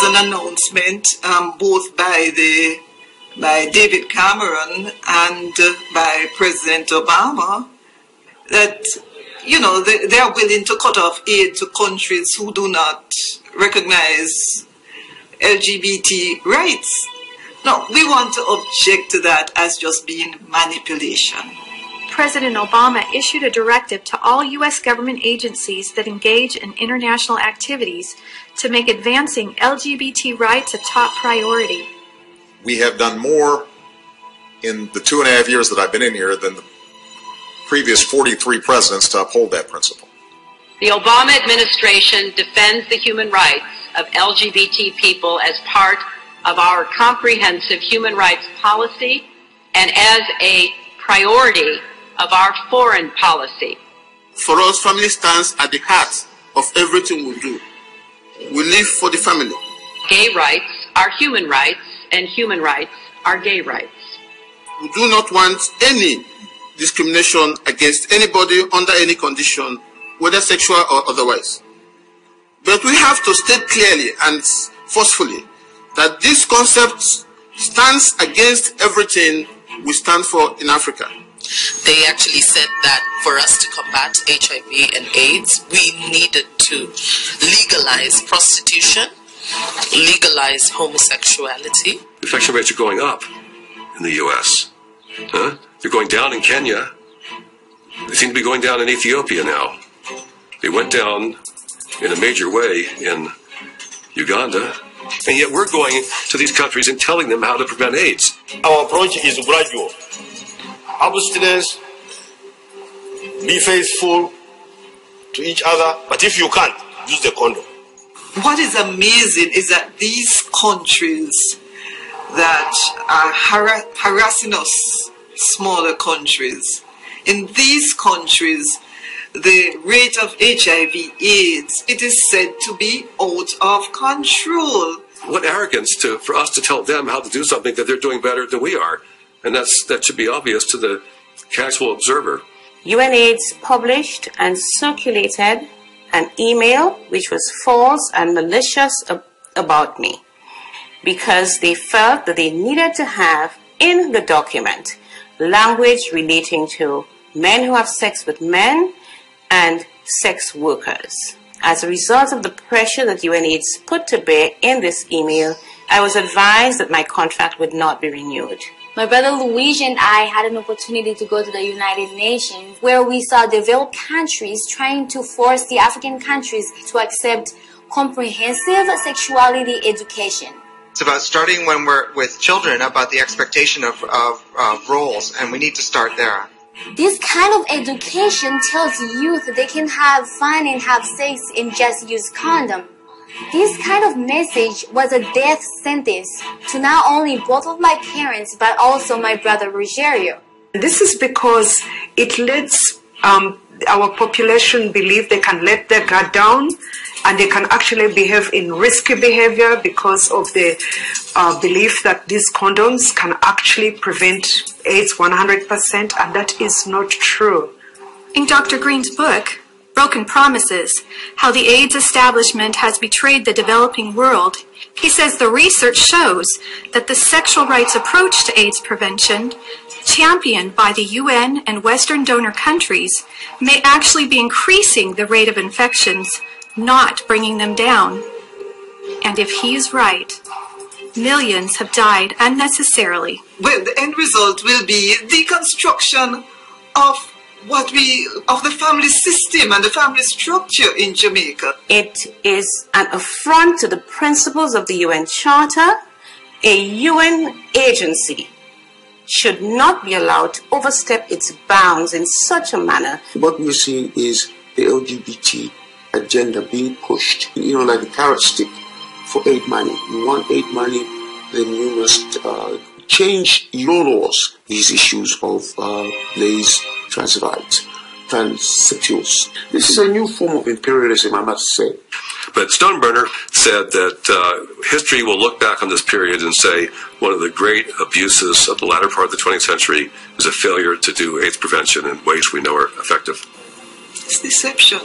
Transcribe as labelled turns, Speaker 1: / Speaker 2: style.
Speaker 1: an announcement both by David Cameron and by President Obama that, you know, they are willing to cut off aid to countries who do not recognize LGBT rights. No, we want to object to that as just being manipulation.
Speaker 2: President Obama issued a directive to all U.S. government agencies that engage in international activities to make advancing LGBT rights a top priority.
Speaker 3: We have done more in the 2.5 years that I've been in here than the previous 43 presidents to uphold that principle.
Speaker 4: The Obama administration defends the human rights of LGBT people as part of our comprehensive human rights policy and as a priority of our foreign policy.
Speaker 5: For us, family stands at the heart of everything we do. We live for the family.
Speaker 4: Gay rights are human rights, and human rights are gay rights.
Speaker 5: We do not want any discrimination against anybody under any condition, whether sexual or otherwise. But we have to state clearly and forcefully that this concept stands against everything we stand for in Africa.
Speaker 6: They actually said that for us to combat HIV and AIDS, we needed to legalize prostitution, legalize homosexuality.
Speaker 7: Infection rates are going up in the U.S. They're going down in Kenya. They seem to be going down in Ethiopia now. They went down in a major way in Uganda. And yet we're going to these countries and telling them how to prevent AIDS.
Speaker 8: Our approach is gradual. Abstinence, be faithful to each other, but if you can't, use the condom.
Speaker 1: What is amazing is that these countries that are harassing us, smaller countries, in these countries, the rate of HIV/AIDS, it is said to be out of control.
Speaker 7: What arrogance for us to tell them how to do something that they're doing better than we are. And that should be obvious to the casual observer.
Speaker 9: UNAIDS published and circulated an email which was false and malicious about me because they felt that they needed to have in the document language relating to men who have sex with men and sex workers. As a result of the pressure that UNAIDS put to bear in this email, I was advised that my contract would not be renewed.
Speaker 10: My brother Luigi and I had an opportunity to go to the United Nations where we saw developed countries trying to force the African countries to accept comprehensive sexuality education.
Speaker 11: It's about starting when we're with children about the expectation of roles, and we need to start there.
Speaker 10: This kind of education tells youth they can have fun and have sex and just use condom. This kind of message was a death sentence to not only both of my parents but also my brother Rogerio.
Speaker 12: This is because it lets our population believe they can let their guard down and they can actually behave in risky behavior because of the belief that these condoms can actually prevent AIDS 100%, and that is not true.
Speaker 2: In Dr. Green's book, Broken Promises, How the AIDS Establishment Has Betrayed the Developing World, he says the research shows that the sexual rights approach to AIDS prevention, championed by the UN and Western donor countries, may actually be increasing the rate of infections, not bringing them down. And if he's right, millions have died unnecessarily.
Speaker 1: Well, the end result will be deconstruction of the family system and the family structure in Jamaica.
Speaker 9: It is an affront to the principles of the UN Charter. A UN agency should not be allowed to overstep its bounds in such a manner.
Speaker 13: What we're seeing is the LGBT agenda being pushed, like the carrot stick for aid money. You want aid money, then you must change your laws. These issues of gays, trans rights, transsexuals. This is a new form of imperialism, I must say.
Speaker 7: But Stoneburner said that history will look back on this period and say one of the great abuses of the latter part of the 20th century is a failure to do AIDS prevention in ways we know are effective.
Speaker 1: It's deception.